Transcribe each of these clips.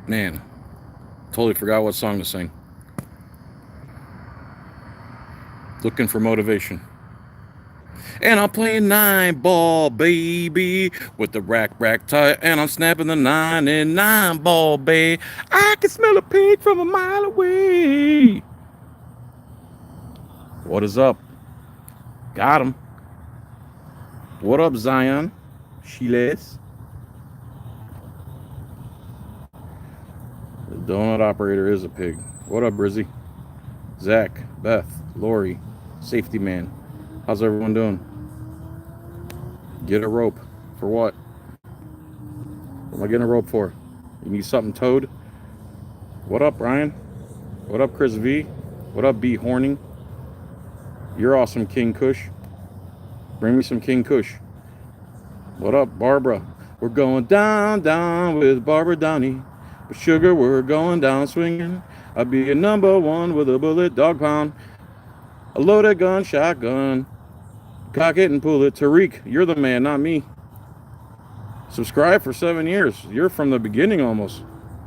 Man, totally forgot what song to sing. Looking for motivation. And I'm playing 9 ball, baby, with the rack tie, and I'm snapping the 99 ball, baby. I can smell a pig from a mile away. What is up? Got him. What up, Zion? Shiles? The donut operator is a pig. What up, Brizzy? Zach, Beth, Lori, safety man. How's everyone doing? Get a rope. For what? What am I getting a rope for? You need something towed? What up, Brian? What up, Chris V? What up, B Horning? You're awesome, King Kush. Bring me some King Kush. What up, Barbara? We're going down, down with Barbara Downey. But sugar, we're going down swinging. I'll be a #1 with a bullet dog pound. A loaded gun, shotgun. Cock it and pull it. Tariq, you're the man, not me. Subscribe for 7 years. You're from the beginning almost.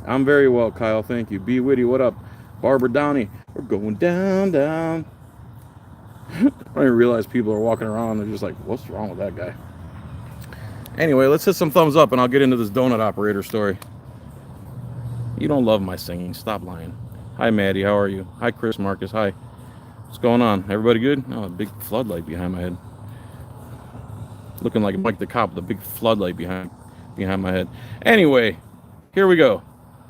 I'm very well, Kyle. Thank you. B Witty, what up? Barbara Downey, we're going down, down. I don't even realize people are walking around. They're just like, what's wrong with that guy? Anyway, let's hit some thumbs up and I'll get into this donut operator story. You don't love my singing. Stop lying. Hi, Maddie. How are you? Hi, Chris Marcus. Hi. What's going on? Everybody good? Oh, a big floodlight behind my head. Looking like Mike the Cop with a big floodlight behind my head. Anyway, here we go.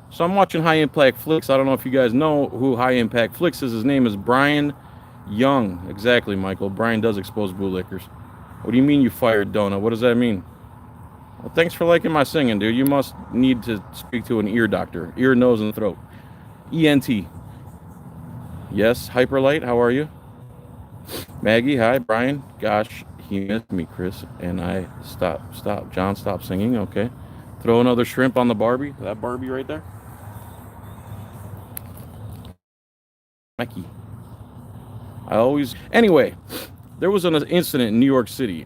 So I'm watching High Impact Flicks. I don't know if you guys know who High Impact Flicks is. His name is Brian Young. Exactly, Michael. Brian does expose bootlickers. What do you mean you fired Donut? What does that mean? Well, thanks for liking my singing, dude. You must need to speak to an ear doctor. Ear, nose, and throat. ENT. Yes, Hyperlight, how are you? Maggie, hi. Brian, gosh, he missed me, Chris. And I stop. John, stop singing. Okay. Throw another shrimp on the Barbie. That Barbie right there. Mackie. Anyway, there was an incident in New York City.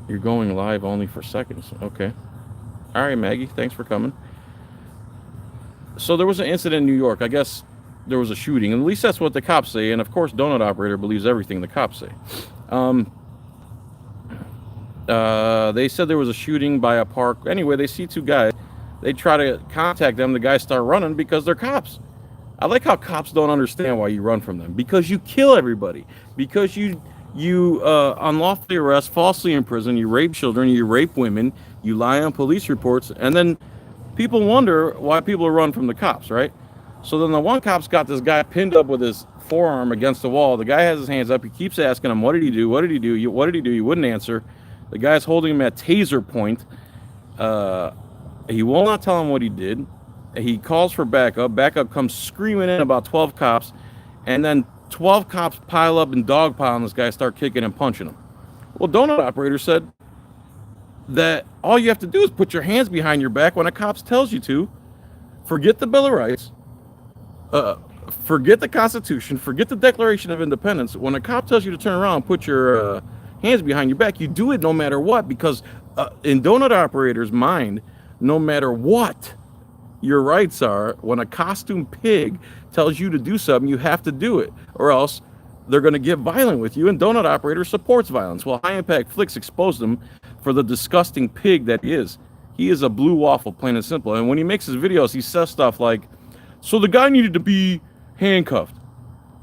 You're going live only for seconds. Okay. All right, Maggie, thanks for coming. So there was an incident in New York. I guess there was a shooting. At least that's what the cops say. And of course, Donut Operator believes everything the cops say. They said there was a shooting by a park. Anyway, they see 2 guys. They try to contact them. The guys start running because they're cops. I like how cops don't understand why you run from them. Because you kill everybody. Because you unlawfully arrest, falsely imprison, you rape children, you rape women, you lie on police reports, and then people wonder why people run from the cops, right? So then the one cop's got this guy pinned up with his forearm against the wall. The guy has his hands up. He keeps asking him, what did he do? What did he do? What did he do? He wouldn't answer. The guy's holding him at taser point. He will not tell him what he did. He calls for backup. Backup comes screaming in, about 12 cops, and then 12 cops pile up and dogpile on this guy, start kicking and punching him. Well, Donut Operator said that all you have to do is put your hands behind your back when a cop tells you to. Forget the Bill of Rights. Forget the Constitution. Forget the Declaration of Independence. When a cop tells you to turn around and put your hands behind your back, you do it no matter what, because in Donut Operator's mind, no matter what your rights are, when a costume pig tells you to do something, you have to do it, or else they're going to get violent with you, and Donut Operator supports violence. Well, High Impact Flicks exposed him for the disgusting pig that he is. He is a blue waffle, plain and simple. And when he makes his videos, he says stuff like, so the guy needed to be handcuffed.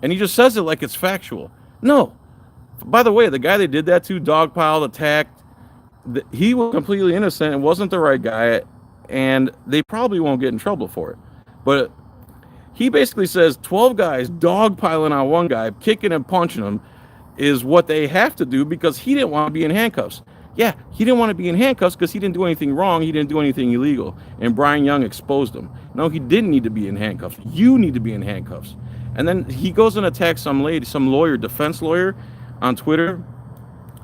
And he just says it like it's factual. No. By the way, the guy they did that to, dogpiled, attacked, he was completely innocent and wasn't the right guy, and they probably won't get in trouble for it. But he basically says 12 guys dogpiling on one guy, kicking and punching him, is what they have to do because he didn't want to be in handcuffs. Yeah, he didn't want to be in handcuffs because he didn't do anything wrong. He didn't do anything illegal. And Brian Young exposed him. No, he didn't need to be in handcuffs. You need to be in handcuffs. And then he goes and attacks some lady, some lawyer, defense lawyer on Twitter,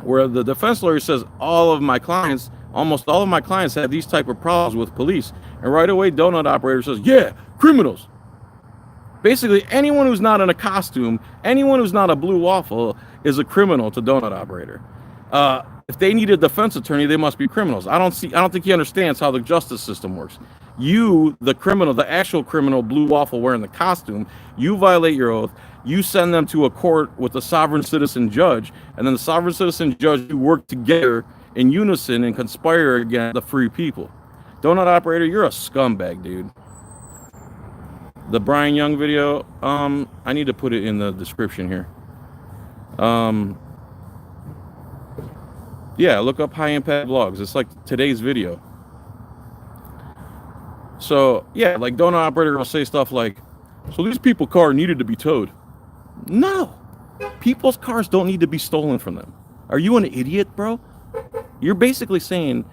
where the defense lawyer says almost all of my clients have these type of problems with police. And right away, Donut Operator says, yeah, criminals. Basically, anyone who's not in a costume, anyone who's not a blue waffle is a criminal to Donut Operator. If they need a defense attorney, they must be criminals. I don't think he understands how the justice system works. You, the criminal, the actual criminal, Blue Waffle wearing the costume, you violate your oath. You send them to a court with a sovereign citizen judge, and then the sovereign citizen judge, you work together in unison and conspire against the free people. Donut operator, you're a scumbag, dude. The Brian Young video, I need to put it in the description here. Yeah, look up high impact vlogs. It's like today's video. So yeah, like donut operator will say stuff like, so these people's car needed to be towed. No, people's cars don't need to be stolen from them. Are you an idiot, bro? You're basically saying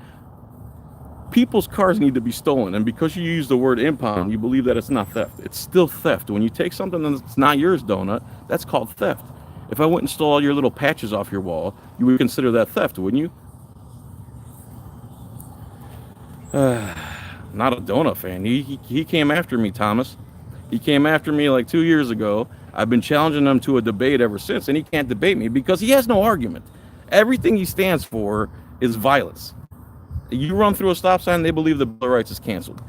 people's cars need to be stolen, and because you use the word impound, you believe that it's not theft. It's still theft. When you take something that's not yours, donut, that's called theft. If I went and stole all your little patches off your wall, you would consider that theft, wouldn't you? Not a donut fan. He came after me, Thomas. He came after me like 2 years ago. I've been challenging him to a debate ever since, and he can't debate me because he has no argument. Everything he stands for is violence. You run through a stop sign, they believe the Bill of Rights is canceled.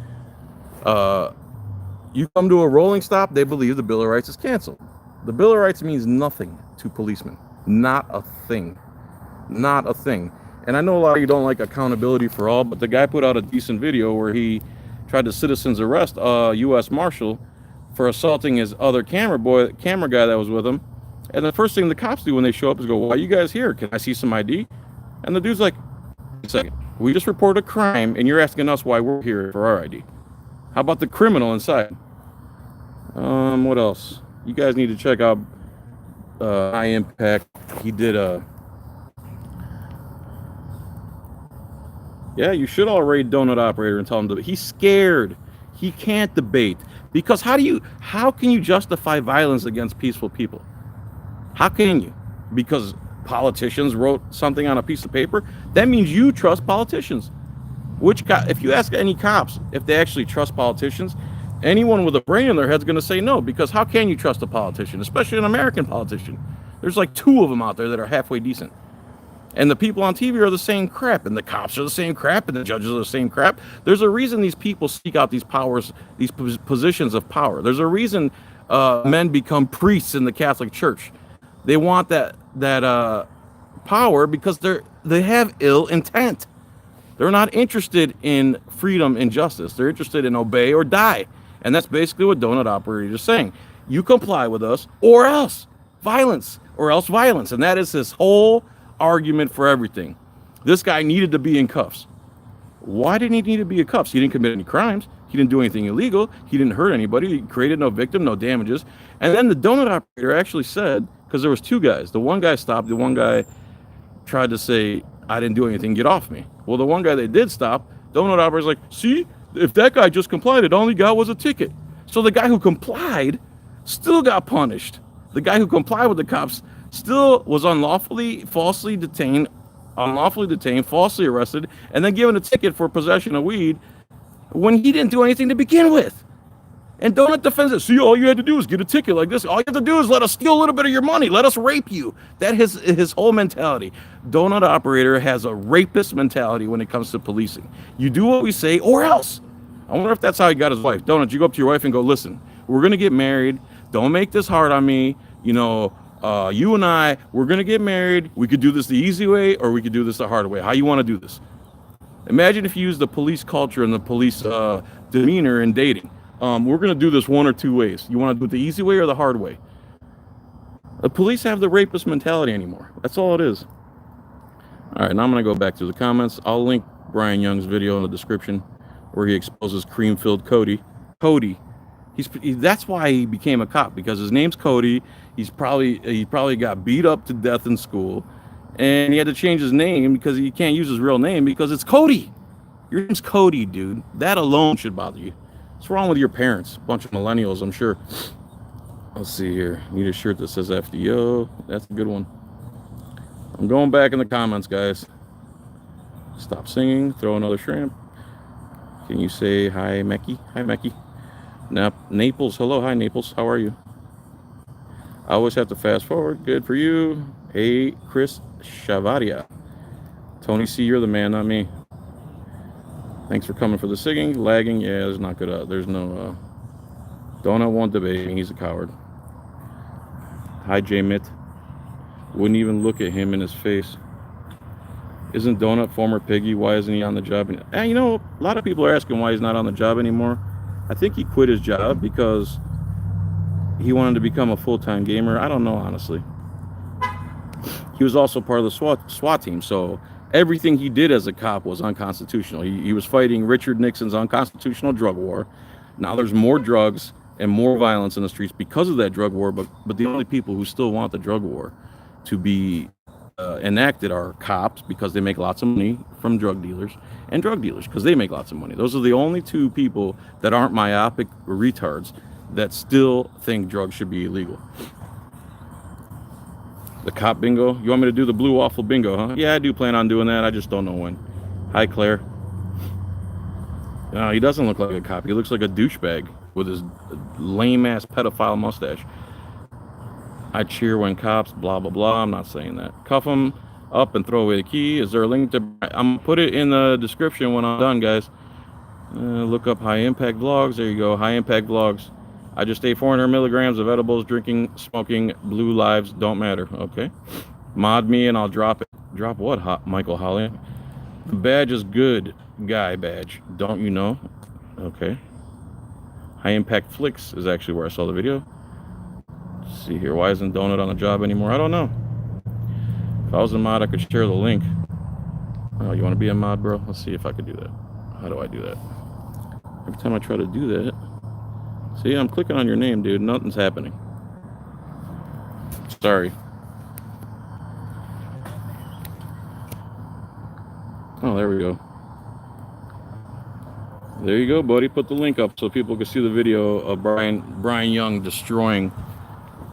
You come to a rolling stop, they believe the Bill of Rights is canceled. The Bill of Rights means nothing to policemen. Not a thing. Not a thing. And I know a lot of you don't like accountability for all, but the guy put out a decent video where he tried to citizens arrest a U.S. Marshal for assaulting his other camera guy that was with him. And the first thing the cops do when they show up is go, why are you guys here? Can I see some ID? And the dude's like, wait a second, we just reported a crime and you're asking us why we're here for our ID. How about the criminal inside? What else? You guys need to check out High Impact. He did a... Yeah, you should all raid Donut Operator and tell him to... He's scared. He can't debate. Because how can you justify violence against peaceful people? How can you? Because politicians wrote something on a piece of paper? That means you trust politicians. If you ask any cops if they actually trust politicians, anyone with a brain in their head's going to say no, because how can you trust a politician, especially an American politician? There's like 2 of them out there that are halfway decent. And the people on TV are the same crap, and the cops are the same crap, and the judges are the same crap. There's a reason these people seek out these powers, these positions of power. There's a reason men become priests in the Catholic Church. They want that power because they have ill intent. They're not interested in freedom and justice. They're interested in obey or die. And that's basically what Donut Operator is saying. You comply with us or else violence, or else violence. And that is his whole argument for everything. This guy needed to be in cuffs. Why didn't he need to be in cuffs? He didn't commit any crimes. He didn't do anything illegal. He didn't hurt anybody. He created no victim, no damages. And then the Donut Operator actually said, because there was 2 guys. The one guy stopped. The one guy tried to say, I didn't do anything. Get off me. Well, the one guy they did stop, Donut Operator's like, see, if that guy just complied, it only got was a ticket. So the guy who complied still got punished. The guy who complied with the cops still was falsely detained, falsely arrested, and then given a ticket for possession of weed when he didn't do anything to begin with. And Donut defends it. See, all you had to do is get a ticket like this. All you have to do is let us steal a little bit of your money. Let us rape you. That is his whole mentality. Donut Operator has a rapist mentality when it comes to policing. You do what we say or else. I wonder if that's how he got his wife. Donut, you go up to your wife and go, listen, we're going to get married. Don't make this hard on me. You know, you and I, we're going to get married. We could do this the easy way or we could do this the hard way. How you want to do this? Imagine if you use the police culture and the police demeanor in dating. We're going to do this 1 or 2 ways. You want to do it the easy way or the hard way? The police have the rapist mentality anymore. That's all it is. All right, now I'm going to go back to the comments. I'll link Brian Young's video in the description where he exposes cream-filled Cody. That's why he became a cop, because his name's Cody. He probably got beat up to death in school, and he had to change his name because he can't use his real name because it's Cody. Your name's Cody, dude. That alone should bother you. What's wrong with your parents? Bunch of millennials, I'm sure. Let's see here. Need a shirt that says FDO. That's a good one. I'm going back in the comments, guys. Stop singing. Throw another shrimp. Can you say hi, Mecky? Hi, Mecky. Naples. Hello. Hi, Naples. How are you? I always have to fast forward. Good for you. Hey, Chris Shavaria. Tony C, you're the man, not me. Thanks for coming for the singing. Lagging, yeah, there's not good. There's no. Donut won't debate me. He's a coward. Hi, J Mitt. Wouldn't even look at him in his face. Isn't Donut former Piggy? Why isn't he on the job? And you know, a lot of people are asking why he's not on the job anymore. I think he quit his job because he wanted to become a full-time gamer. I don't know, honestly. He was also part of the SWAT team, so everything he did as a cop was unconstitutional. He was fighting Richard Nixon's unconstitutional drug war. Now there's more drugs and more violence in the streets because of that drug war, but the only people who still want the drug war to be enacted are cops, because they make lots of money from drug dealers, and drug dealers because they make lots of money. Those are the only two people that aren't myopic retards that still think drugs should be illegal. The cop bingo. You want me to do the blue waffle bingo, huh? Yeah, I do plan on doing that. I just don't know when. Hi, Claire. No, he doesn't look like a cop. He looks like a douchebag with his lame-ass pedophile mustache. I cheer when cops, blah, blah, blah. I'm not saying that. Cuff him up and throw away the key. Is there a link to... I'm going to put it in the description when I'm done, guys. Look up high-impact vlogs. There you go, high-impact vlogs. I just ate 400 milligrams of edibles, drinking, smoking, blue lives don't matter. Okay. Mod me and I'll drop it. Drop what, Michael Holly? The badge is good. Guy badge. Don't you know? Okay. High Impact Flicks is actually where I saw the video. Let's see here. Why isn't Donut on the job anymore? I don't know. If I was a mod, I could share the link. Oh, you want to be a mod, bro? Let's see if I could do that. How do I do that? Every time I try to do that... See, I'm clicking on your name, dude. Nothing's happening. Sorry. Oh, there we go. There you go, buddy. Put the link up so people can see the video of Brian Young destroying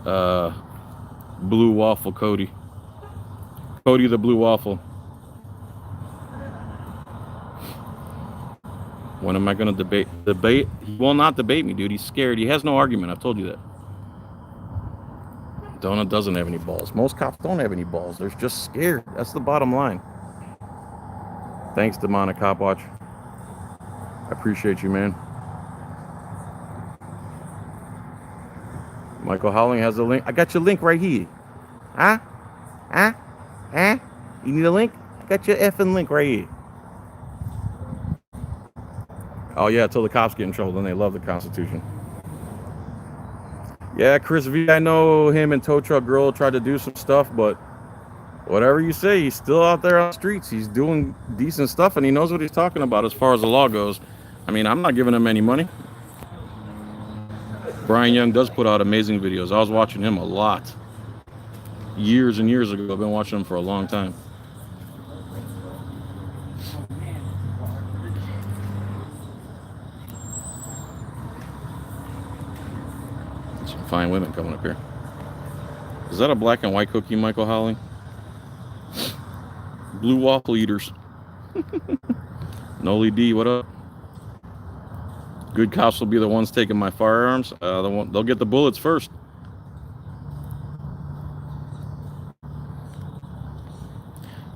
Blue Waffle Cody. Cody the Blue Waffle. When am I going to debate? He will not debate me, dude. He's scared. He has no argument. I've told you that. Donut doesn't have any balls. Most cops don't have any balls. They're just scared. That's the bottom line. Thanks, Demonic Cop Watch. I appreciate you, man. Michael Howling has a link. I got your link right here. Huh? Huh? Huh? You need a link? I got your effing link right here. Oh, yeah, until the cops get in trouble, then they love the Constitution. Yeah, Chris V, I know him and Tow Truck Girl tried to do some stuff, but whatever you say, he's still out there on the streets. He's doing decent stuff, and he knows what he's talking about as far as the law goes. I mean, I'm not giving him any money. Brian Young does put out amazing videos. I was watching him a lot. Years and years ago. I've been watching him for a long time. Fine women coming up here. Is that a black and white cookie, Michael Howling? Blue waffle eaters. Noli D, what up? Good cops will be the ones taking my firearms. They'll get the bullets first.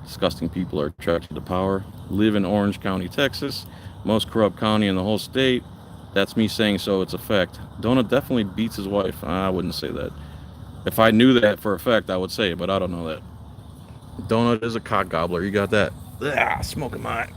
Disgusting people are attracted to power. Live in Orange County, Texas. Most corrupt county in the whole state. That's me saying so, it's a fact. Donut definitely beats his wife. I wouldn't say that. If I knew that for a fact, I would say it, but I don't know that. Donut is a cock gobbler. You got that? Smoking my...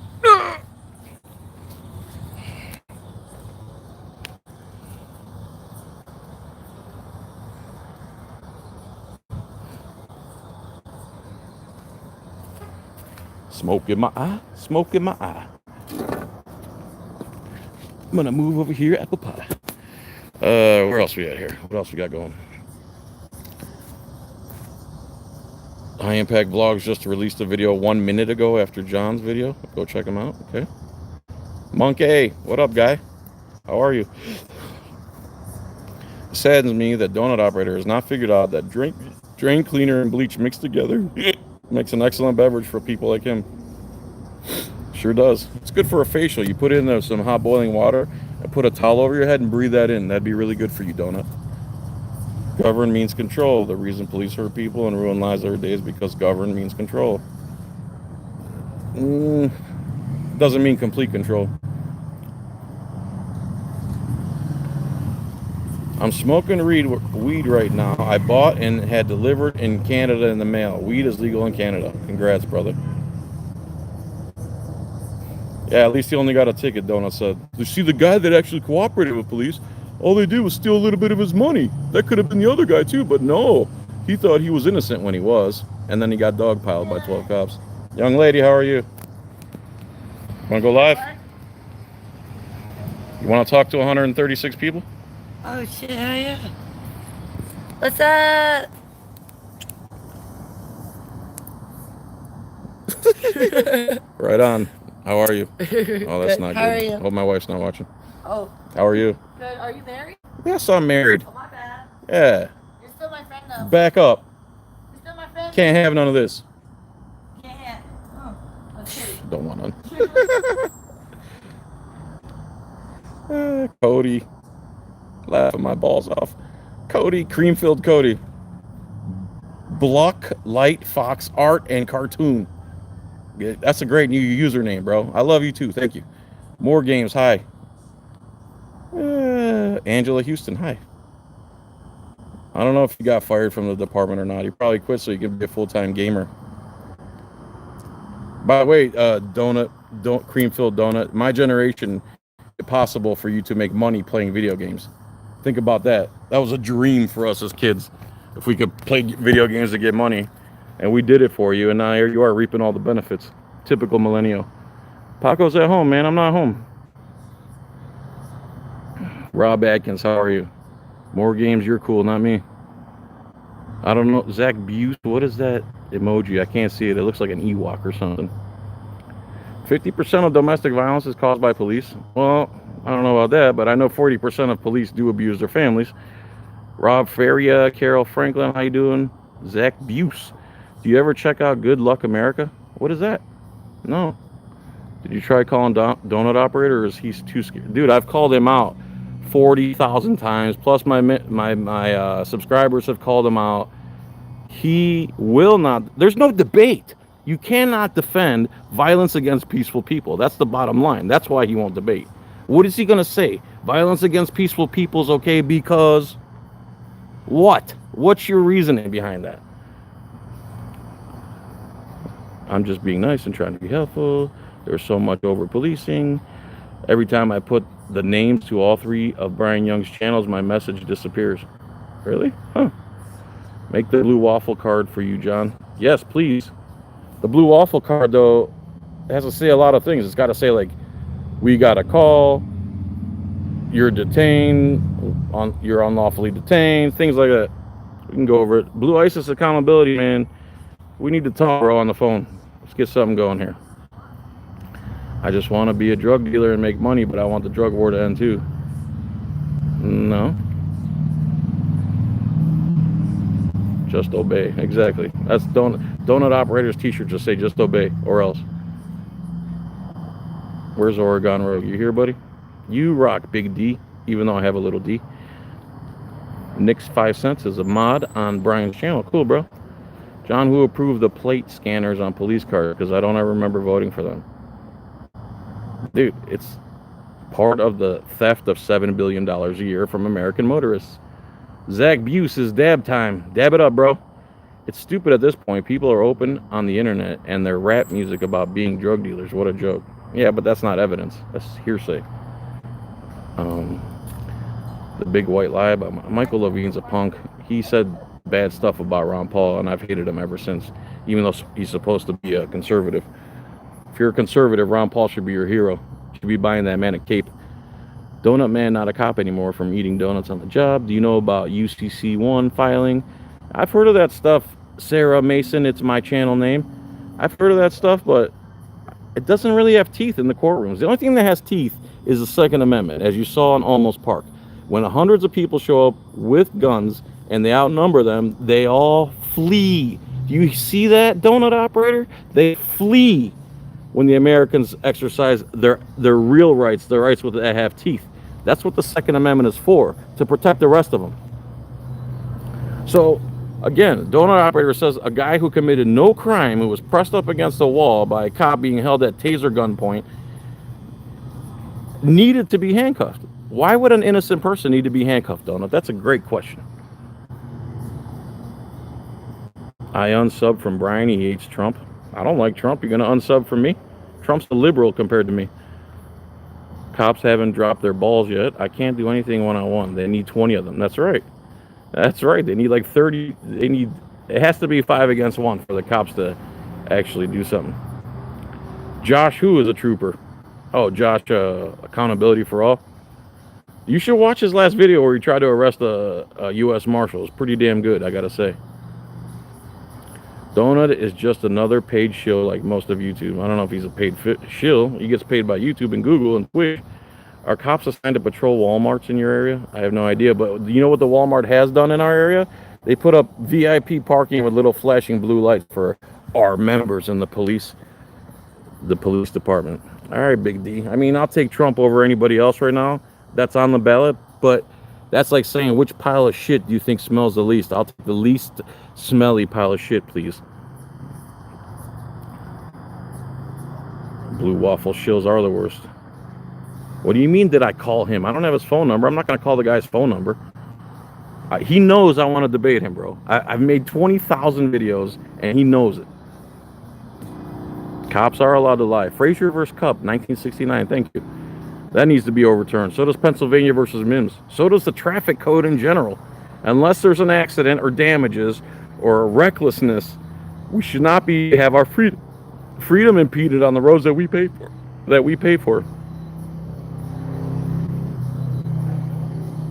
Smoke in my eye. Smoke in my eye. I'm gonna move over here, apple pie. Where else we at here? What else we got going? High Impact Vlogs just released a video 1 minute ago after John's video. Go check him out. Okay. Monkey, what up, guy? How are you? It saddens me that Donut Operator has not figured out that drain cleaner and bleach mixed together makes an excellent beverage for people like him. Sure does. It's good for a facial. You put in some hot boiling water and put a towel over your head and breathe that in. That'd be really good for you, Donut. Govern means control. The reason police hurt people and ruin lives every day is because govern means control. Doesn't mean complete control. I'm smoking weed right now. I bought and had delivered in Canada in the mail. Weed is legal in Canada. Congrats, brother. Yeah, at least he only got a ticket, Donut said. You see, the guy that actually cooperated with police, all they did was steal a little bit of his money. That could have been the other guy too, but no. He thought he was innocent when he was, and then he got dogpiled by 12 cops. Young lady, how are you? Want to go live? You want to talk to 136 people? Oh shit, hell yeah. What's up? Right on. How are you? Oh, that's not good. How are you? Hope my wife's not watching. Oh. How are you? Good. Are you married? Yes, I'm married. Oh, my bad. Yeah. You're still my friend, though. Back up. You're still my friend? Can't have none of this. Can't. Oh, okay. Don't want none. Cody. Laughing my balls off. Cody, cream-filled Cody. Block, Light, Fox, Art, and Cartoon. That's a great new username, bro. I love you too. Thank you. More games. Hi. Angela Houston. Hi. I don't know if you got fired from the department or not. You probably quit so you can be a full-time gamer. By the way, cream-filled donut. My generation, it's possible for you to make money playing video games. Think about that. That was a dream for us as kids. If we could play video games to get money. And we did it for you, and now here you are reaping all the benefits. Typical millennial. Paco's at home, man. I'm not home. Rob Atkins, how are you? More games, you're cool, not me. I don't know. Zach Buse, what is that emoji? I can't see it. It looks like an Ewok or something. 50% of domestic violence is caused by police. Well, I don't know about that, but I know 40% of police do abuse their families. Rob Feria, Carol Franklin, how you doing? Zach Buse. Do you ever check out Good Luck America? What is that? No. Did you try calling Donut Operator, or is he too scared? Dude, I've called him out 40,000 times. Plus my subscribers have called him out. He will not. There's no debate. You cannot defend violence against peaceful people. That's the bottom line. That's why he won't debate. What is he going to say? Violence against peaceful people is okay because what? What's your reasoning behind that? I'm just being nice and trying to be helpful. There's so much over policing. Every time I put the names to all 3 of Brian Young's channels, my message disappears. Really? Huh. Make the blue waffle card for you, John. Yes, please. The blue waffle card, though, has to say a lot of things. It's got to say, like, we got a call, you're detained, you're unlawfully detained, things like that. We can go over it. Blue ISIS accountability, man. We need to talk, bro, on the phone. Let's get something going here. I just want to be a drug dealer and make money, but I want the drug war to end too. No. Just obey. Exactly. That's Donut Operator's t-shirt. Just say just obey or else. Where's Oregon Road? You here, buddy? You rock, Big D, even though I have a little D. Nick's 5 cents is a mod on Brian's channel. Cool, bro. John, who approved the plate scanners on police cars? Because I don't ever remember voting for them. Dude, it's part of the theft of $7 billion a year from American motorists. Zach Buse is dab time. Dab it up, bro. It's stupid at this point. People are open on the internet and their rap music about being drug dealers. What a joke. Yeah, but that's not evidence. That's hearsay. The big white lie about Michael Levine's a punk. He said bad stuff about Ron Paul, and I've hated him ever since, even though he's supposed to be a conservative. If you're a conservative, Ron Paul should be your hero. You should be buying that man a cape. Donut Man not a cop anymore from eating donuts on the job. Do you know about UCC1 filing? I've heard of that stuff. Sarah Mason, it's my channel name. I've heard of that stuff, but it doesn't really have teeth in the courtrooms. The only thing that has teeth is the Second Amendment, as you saw in Almost Park. When hundreds of people show up with guns and they outnumber them, they all flee. Do you see that, Donut Operator? They flee when the Americans exercise their real rights, the rights that have teeth. That's what the Second Amendment is for, to protect the rest of them. So Again, donut operator says a guy who committed no crime, who was pressed up against a wall by a cop being held at taser gunpoint, needed to be handcuffed. Why would an innocent person need to be handcuffed, Donut? That's a great question. I unsub from Brian. He hates Trump. I don't like Trump. You're going to unsub from me? Trump's a liberal compared to me. Cops haven't dropped their balls yet. I can't do anything one-on-one. They need 20 of them. That's right. That's right. They need like 30. It has to be 5 against 1 for the cops to actually do something. Josh, who is a trooper? Oh, Josh, accountability for all. You should watch his last video where he tried to arrest a U.S. Marshal. It's pretty damn good, I gotta say. Donut is just another paid shill like most of YouTube. I don't know if he's a paid shill. He gets paid by YouTube and Google and Twitch. Are cops assigned to patrol Walmarts in your area? I have no idea, but you know what the Walmart has done in our area? They put up VIP parking with little flashing blue lights for our members in the police department. All right, Big D. I mean, I'll take Trump over anybody else right now that's on the ballot, but that's like saying, which pile of shit do you think smells the least? I'll take the least smelly pile of shit, please. Blue waffle shills are the worst. What do you mean, did I call him? I don't have his phone number. I'm not going to call the guy's phone number. He knows I want to debate him, bro. I've made 20,000 videos, and he knows it. Cops are allowed to lie. Frazier versus Cup, 1969. Thank you. That needs to be overturned. So does Pennsylvania versus Mims. So does the traffic code in general. Unless there's an accident or damages or recklessness, we should not have our freedom impeded on the roads that we pay for.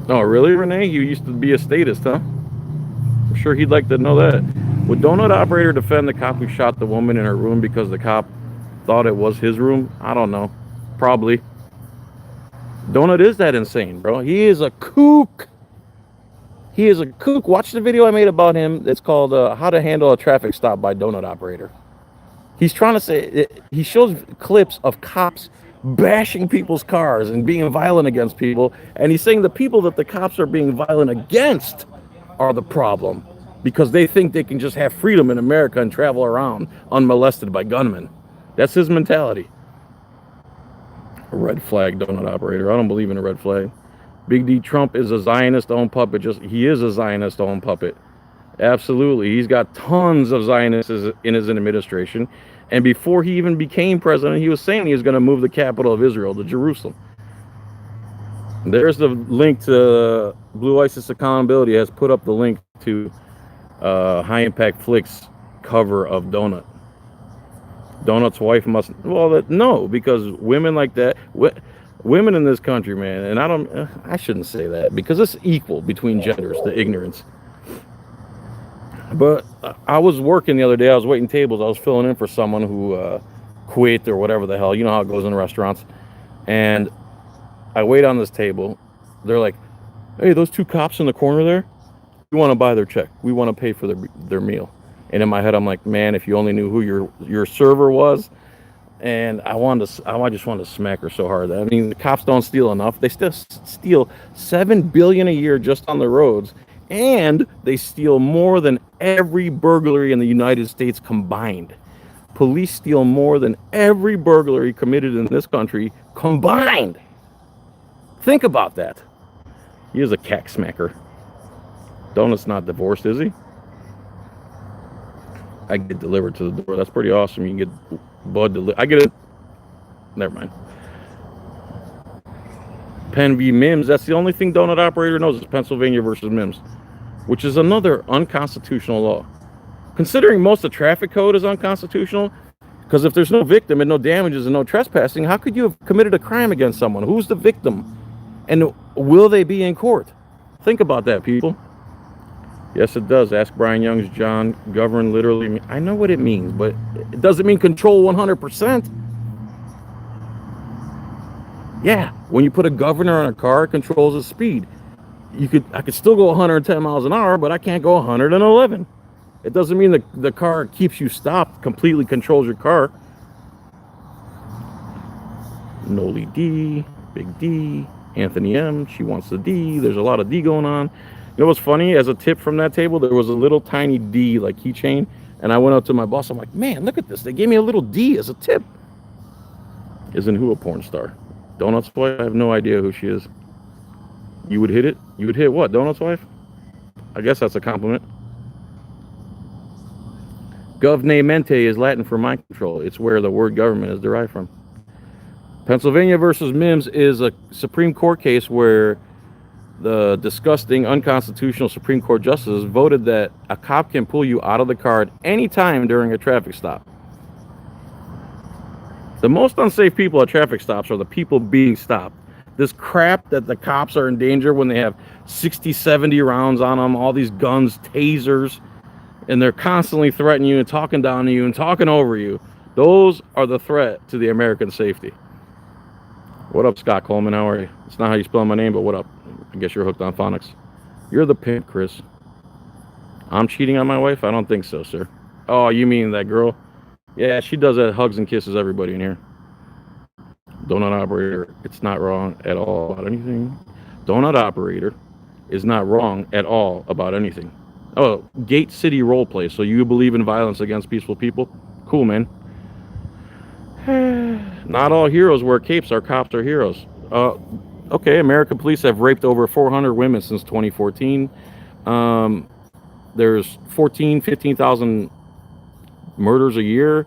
Oh, really, Renee? You used to be a statist, huh? I'm sure he'd like to know that. Would donut operator defend the cop who shot the woman in her room because the cop thought it was his room? I don't know. Probably. Donut is that insane, bro. He is a kook. He is a kook. Watch the video I made about him. It's called How to Handle a Traffic Stop by Donut Operator. He's trying to say, he shows clips of cops bashing people's cars and being violent against people. And he's saying the people that the cops are being violent against are the problem because they think they can just have freedom in America and travel around unmolested by gunmen. That's his mentality. A red flag donut operator. I don't believe in a red flag. Big D Trump is a Zionist-owned puppet. He is a Zionist-owned puppet. Absolutely. He's got tons of Zionists in his administration. And before he even became president, he was saying he was going to move the capital of Israel to Jerusalem. There's the link to Blue ISIS Accountability. Has put up the link to High Impact Flicks cover of Donut. Donut's wife must... Well, no, because women like that... Women in this country, man, and I shouldn't say that because it's equal between genders, the ignorance. But I was working the other day. I was waiting tables. I was filling in for someone who quit or whatever the hell. You know how it goes in restaurants. And I wait on this table. They're like, hey, those 2 cops in the corner there, we want to buy their check. We want to pay for their meal. And in my head, I'm like, man, if you only knew who your server was. And I just wanted to smack her so hard. I mean, the cops don't steal enough. They still steal $7 billion a year just on the roads. And they steal more than every burglary in the United States combined. Police steal more than every burglary committed in this country combined. Think about that. He is a cack smacker. Donut's not divorced, is he? I get delivered to the door. That's pretty awesome. You can get Bud delivered. I get it. Never mind. Penn v. Mims. That's the only thing donut operator knows is Pennsylvania versus Mims, which is another unconstitutional law. Considering most of the traffic code is unconstitutional, because if there's no victim and no damages and no trespassing, how could you have committed a crime against someone? Who's the victim? And will they be in court? Think about that, people. Yes, it does. Ask Brian Young's John. Govern literally. I know what it means, but it doesn't mean control 100%. Yeah, when you put a governor on a car, it controls the speed. I could still go 110 miles an hour, but I can't go 111. It doesn't mean the car keeps you stopped, completely controls your car. Noli D, Big D, Anthony M, she wants the D. There's a lot of D going on. You know what's funny? As a tip from that table, there was a little tiny D like keychain, and I went up to my boss. I'm like, man, look at this. They gave me a little D as a tip. Isn't who a porn star? Donut's wife? I have no idea who she is. You would hit it? You would hit what? Donut's wife? I guess that's a compliment. Governmente is Latin for mind control. It's where the word government is derived from. Pennsylvania versus Mims is a Supreme Court case where the disgusting, unconstitutional Supreme Court justices voted that a cop can pull you out of the car at any time during a traffic stop. The most unsafe people at traffic stops are the people being stopped. This crap that the cops are in danger when they have 60, 70 rounds on them, all these guns, tasers, and they're constantly threatening you and talking down to you and talking over you. Those are the threat to the American safety. What up, Scott Coleman? How are you? It's not how you spell my name, but what up? I guess you're hooked on phonics. You're the pimp, Chris. I'm cheating on my wife? I don't think so, sir. Oh, you mean that girl? Yeah, she does that, hugs and kisses everybody in here. Donut operator, it's not wrong at all about anything. Donut operator is not wrong at all about anything. Oh, Gate City roleplay. So you believe in violence against peaceful people? Cool, man. Not all heroes wear capes. Our cops are heroes. Okay, American police have raped over 400 women since 2014. There's 15,000 murders a year.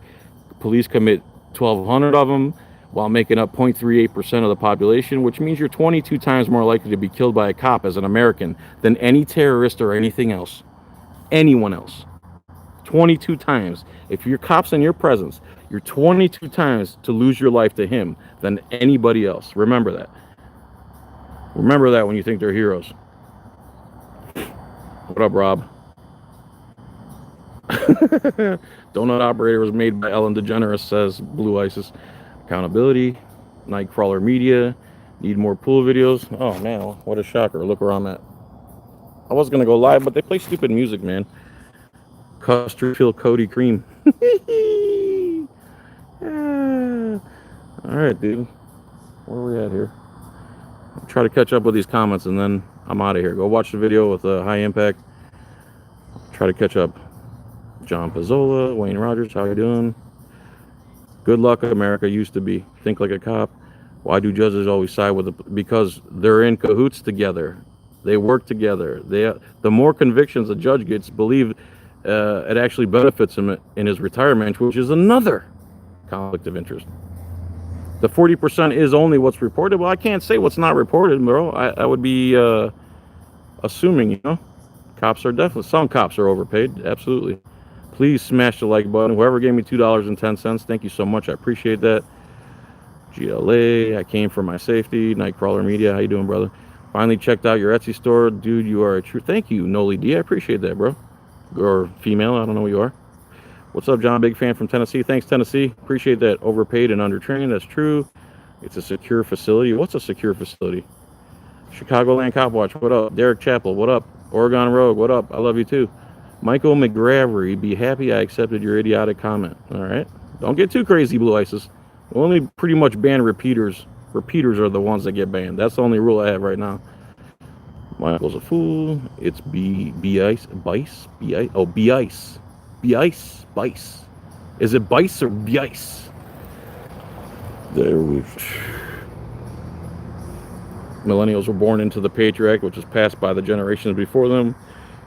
Police commit 1,200 of them while making up 0.38% of the population, which means you're 22 times more likely to be killed by a cop as an American than any terrorist or anything else. Anyone else. 22 times. If your cop's in your presence, you're 22 times to lose your life to him than anybody else. Remember that. Remember that when you think they're heroes. What up, Rob? Donut operator was made by Ellen DeGeneres, says Blue Isis. Accountability. Nightcrawler Media. Need more pool videos. Oh, man. What a shocker. Look where I'm at. I was going to go live, but they play stupid music, man. Custard Fill Cody Cream. All right, dude. Where are we at here? I'll try to catch up with these comments, and then I'm out of here. Go watch the video with High Impact. Try to catch up. John Pizzola, Wayne Rogers, how you doing? Good luck, America used to be. Think like a cop. Why do judges always side with the... Because they're in cahoots together. They work together. The more convictions a judge gets, believe it actually benefits him in his retirement, which is another conflict of interest. The 40% is only what's reported. Well, I can't say what's not reported, bro. I would be assuming, you know. Cops are definitely... Some cops are overpaid. Absolutely. Please smash the like button. Whoever gave me $2.10, thank you so much. I appreciate that. GLA, I came for my safety. Nightcrawler Media, how you doing, brother? Finally checked out your Etsy store. Dude, you are a true... Thank you, Noli D. I appreciate that, bro. Or female, I don't know who you are. What's up, John? Big fan from Tennessee. Thanks, Tennessee. Appreciate that. Overpaid and undertrained. That's true. It's a secure facility. What's a secure facility? Chicagoland Cop Watch, what up? Derek Chappell, what up? Oregon Rogue, what up? I love you too. Michael McGravery, be happy I accepted your idiotic comment. All right. Don't get too crazy, Blue Isis. We'll only pretty much ban repeaters. Repeaters are the ones that get banned. That's the only rule I have right now. Michael's a fool. It's B-Ice. Bice? B-Ice? Oh, B-Ice. B-Ice? Bice. Is it Bice or B-Ice? There we... Millennials were born into the Patriot Act, which was passed by the generations before them,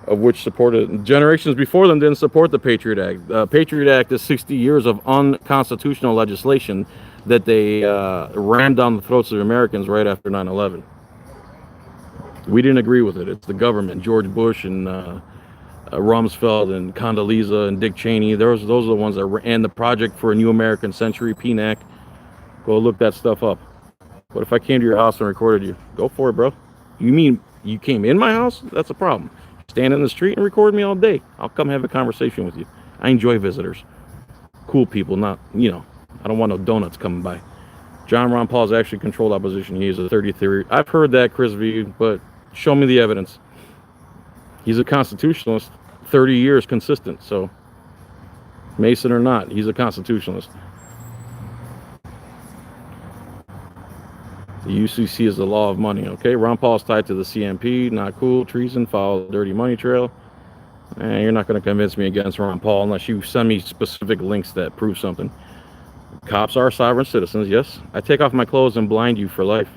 of which supported... Generations before them didn't support the Patriot Act. The Patriot Act is 60 years of unconstitutional legislation that they rammed down the throats of Americans right after 9/11. We didn't agree with it. It's the government, George Bush and Rumsfeld and Condoleezza and Dick Cheney. Those are the ones that ran the Project for a New American Century, PNAC. Go look that stuff up. What if I came to your house and recorded you? Go for it, bro. You mean you came in my house? That's a problem. Stand in the street and record me all day. I'll come have a conversation with you. I enjoy visitors. Cool people, not, you know, I don't want no donuts coming by. John Ron Paul's actually controlled opposition. He is a 33. I've heard that, Chris V, but show me the evidence. He's a constitutionalist, 30 years consistent, so Mason or not, he's a constitutionalist. The UCC is the law of money. Okay, Ron Paul's tied to the CMP. Not cool. Treason. Follow the dirty money trail. And you're not going to convince me against Ron Paul unless you send me specific links that prove something. Cops are sovereign citizens. Yes, I take off my clothes and blind you for life.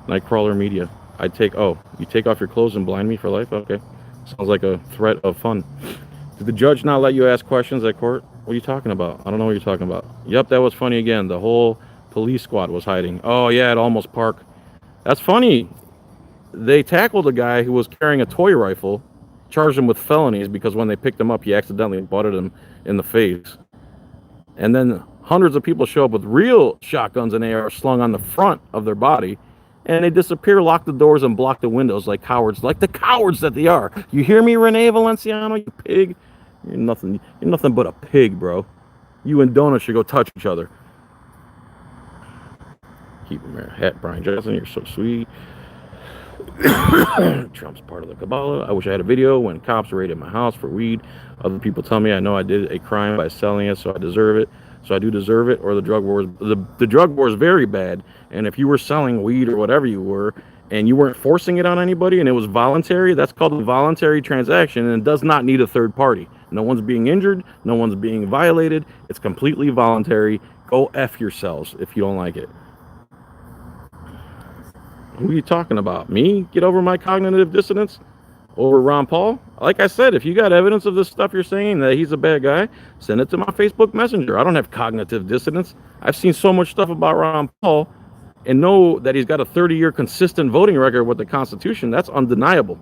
Nightcrawler Media. You take off your clothes and blind me for life? Okay. Sounds like a threat of fun. Did the judge not let you ask questions at court? What are you talking about? I don't know what you're talking about. Yep, that was funny again. The whole police squad was hiding. Oh, yeah, at Almost Park. That's funny. They tackled a guy who was carrying a toy rifle, charged him with felonies because when they picked him up, he accidentally butted him in the face. And then hundreds of people show up with real shotguns and AR slung on the front of their body, and they disappear, lock the doors, and block the windows like cowards, like the cowards that they are. You hear me, Renee Valenciano, you pig? You're nothing but a pig, bro. You and Donut should go touch each other. Keep him there. Hat, Brian Johnson, you're so sweet. Trump's part of the Kabbalah. I wish I had a video when cops raided my house for weed. Other people tell me I know I did a crime by selling it, so I deserve it. So I do deserve it, or the drug war the drug war is very bad. And if you were selling weed or whatever you were, and you weren't forcing it on anybody, and it was voluntary, that's called a voluntary transaction, and it does not need a third party. No one's being injured, no one's being violated. It's completely voluntary. Go F yourselves if you don't like it. Who are you talking about? Me? Get over my cognitive dissonance over Ron Paul? Like I said, if you got evidence of this stuff you're saying that he's a bad guy, send it to my Facebook Messenger. I don't have cognitive dissonance. I've seen so much stuff about Ron Paul and know that he's got a 30-year consistent voting record with the Constitution. That's undeniable.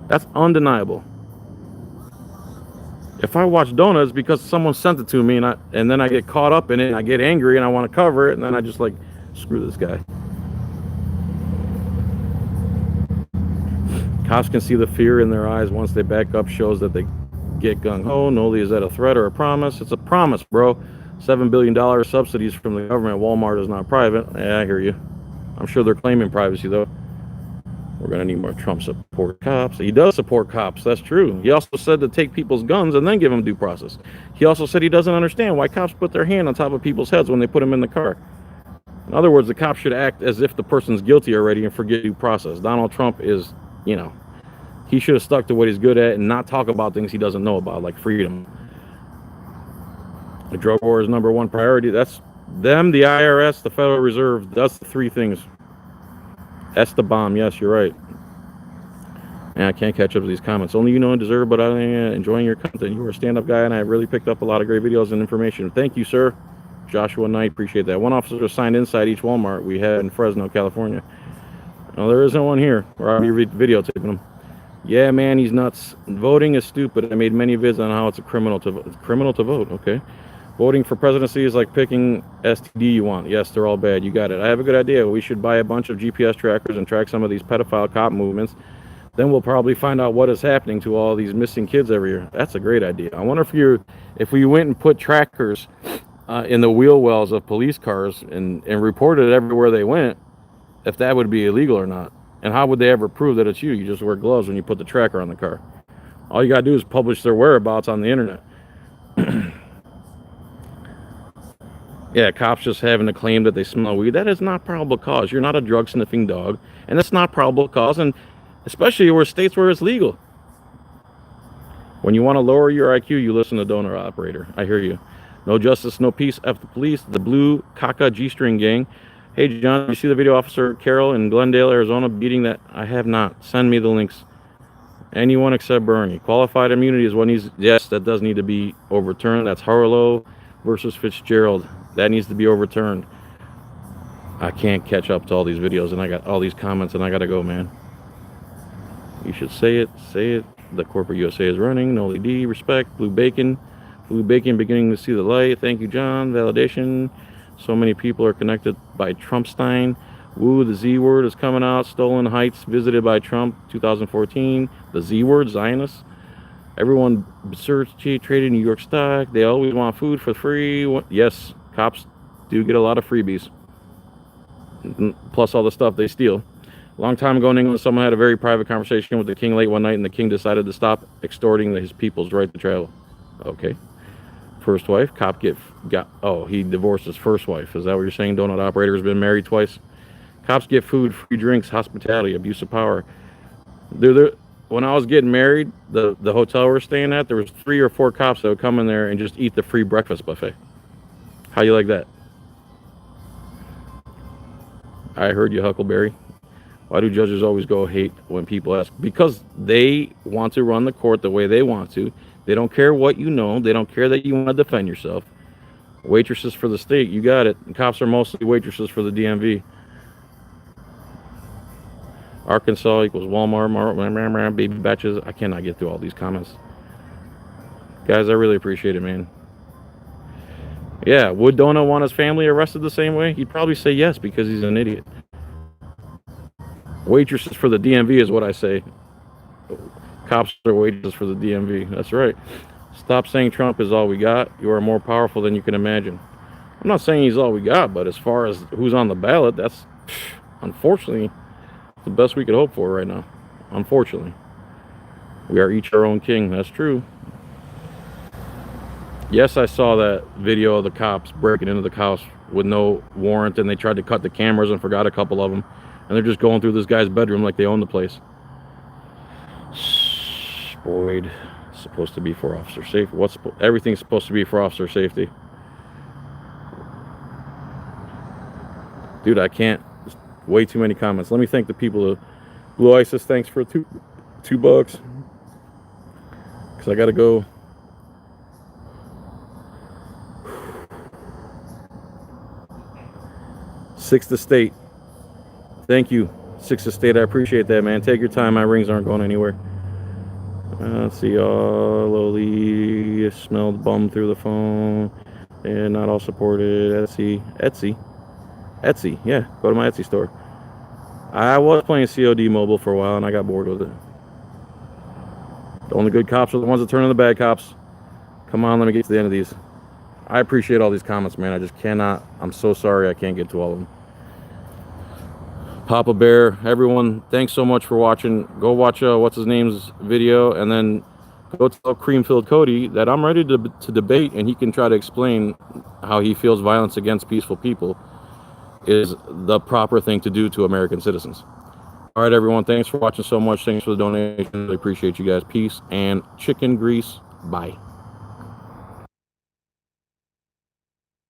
That's undeniable. If I watch donuts because someone sent it to me and then I get caught up in it and I get angry and I want to cover it and then I just like, screw this guy. Cops can see the fear in their eyes once they back up, shows that they get gung-ho. No, is that a threat or a promise? It's a promise, bro. $7 billion subsidies from the government. Walmart is not private. Yeah, I hear you. I'm sure they're claiming privacy, though. We're going to need more Trump support cops. He does support cops. That's true. He also said to take people's guns and then give them due process. He also said he doesn't understand why cops put their hand on top of people's heads when they put them in the car. In other words, the cops should act as if the person's guilty already and forget due process. Donald Trump is, he should have stuck to what he's good at and not talk about things he doesn't know about, like freedom. The drug war is number one priority. That's them, the IRS, the Federal Reserve. That's the three things. That's the bomb. Yes, you're right. And I can't catch up to these comments. Only you know and deserve, but I'm enjoying your content. You are a stand-up guy, and I really picked up a lot of great videos and information. Thank you, sir. Joshua Knight, appreciate that. One officer assigned inside each Walmart we had in Fresno, California. No, there isn't one here. We're already videotaping them. Yeah, man, he's nuts. Voting is stupid. I made many vids on how it's a criminal to vote. Okay. Voting for presidency is like picking STD you want. Yes, they're all bad. You got it. I have a good idea. We should buy a bunch of GPS trackers and track some of these pedophile cop movements. Then we'll probably find out what is happening to all these missing kids every year. That's a great idea. I wonder if we went and put trackers in the wheel wells of police cars and reported it everywhere they went, if that would be illegal or not. And how would they ever prove that it's you? You just wear gloves when you put the tracker on the car. All you got to do is publish their whereabouts on the internet. Yeah, cops just having to claim that they smell weed. That is not probable cause. You're not a drug sniffing dog. And that's not probable cause. And especially where states where it's legal. When you want to lower your IQ, you listen to Donor Operator. I hear you. No justice, no peace. F the police. The blue caca G-string gang. Hey, John, you see the video Officer Carroll in Glendale, Arizona beating that? I have not. Send me the links. Anyone except Bernie. Qualified immunity is what needs. Yes, that does need to be overturned. That's Harlow versus Fitzgerald. That needs to be overturned. I can't catch up to all these videos, and I got all these comments, and I got to go, man. You should say it. Say it. The corporate USA is running. Noli D. Respect. Blue Bacon. Blue Bacon beginning to see the light. Thank you, John. Validation. So many people are connected by Trumpstein. Woo, the Z word is coming out. Stolen Heights, visited by Trump, 2014. The Z word, Zionists. Everyone search, traded New York stock. They always want food for free. Yes, cops do get a lot of freebies. Plus all the stuff they steal. A long time ago in England, someone had a very private conversation with the king late one night, and the king decided to stop extorting his people's right to travel. Okay. First wife, cop oh, he divorced his first wife. Is that what you're saying? Donut operator has been married twice. Cops get food, free drinks, hospitality, abuse of power. When I was getting married, the hotel we were staying at, there was 3 or 4 cops that would come in there and just eat the free breakfast buffet. How you like that? I heard you, Huckleberry. Why do judges always go hate when people ask? Because they want to run the court the way they want to. They don't care what you know. They don't care that you want to defend yourself. Waitresses for the state, you got it. Cops are mostly waitresses for the DMV. Arkansas equals Walmart, baby batches. I cannot get through all these comments. Guys, I really appreciate it, man. Yeah, would Donut want his family arrested the same way? He'd probably say yes because he's an idiot. Waitresses for the DMV is what I say. Cops are waitresses for the DMV. That's right. Stop saying Trump is all we got. You are more powerful than you can imagine. I'm not saying he's all we got, but as far as who's on the ballot, that's unfortunately the best we could hope for right now. Unfortunately. We are each our own king. That's true. Yes, I saw that video of the cops breaking into the house with no warrant, and they tried to cut the cameras and forgot a couple of them. And they're just going through this guy's bedroom like they own the place. Boyd, supposed to be for officer safety. Everything's supposed to be for officer safety. Dude, I can't. Way too many comments. Let me thank the people. Blue Isis, thanks for $2. Because I got to go. Sixth Estate. Thank you, Sixth Estate. I appreciate that, man. Take your time. My rings aren't going anywhere. Let's see. Lowly smelled bum through the phone. And not all supported. Etsy. Yeah, go to my Etsy store. I was playing COD mobile for a while and I got bored with it. The only good cops are the ones that turn on the bad cops. Come on, let me get to the end of these. I appreciate all these comments, man. I just cannot. I'm so sorry I can't get to all of them. Papa Bear, everyone, thanks so much for watching. Go watch what's his name's video, and then go tell Creamfield Cody that I'm ready to debate, and he can try to explain how he feels violence against peaceful people is the proper thing to do to American citizens. All right, everyone, thanks for watching so much. Thanks for the donation. I appreciate you guys. Peace and chicken grease. Bye.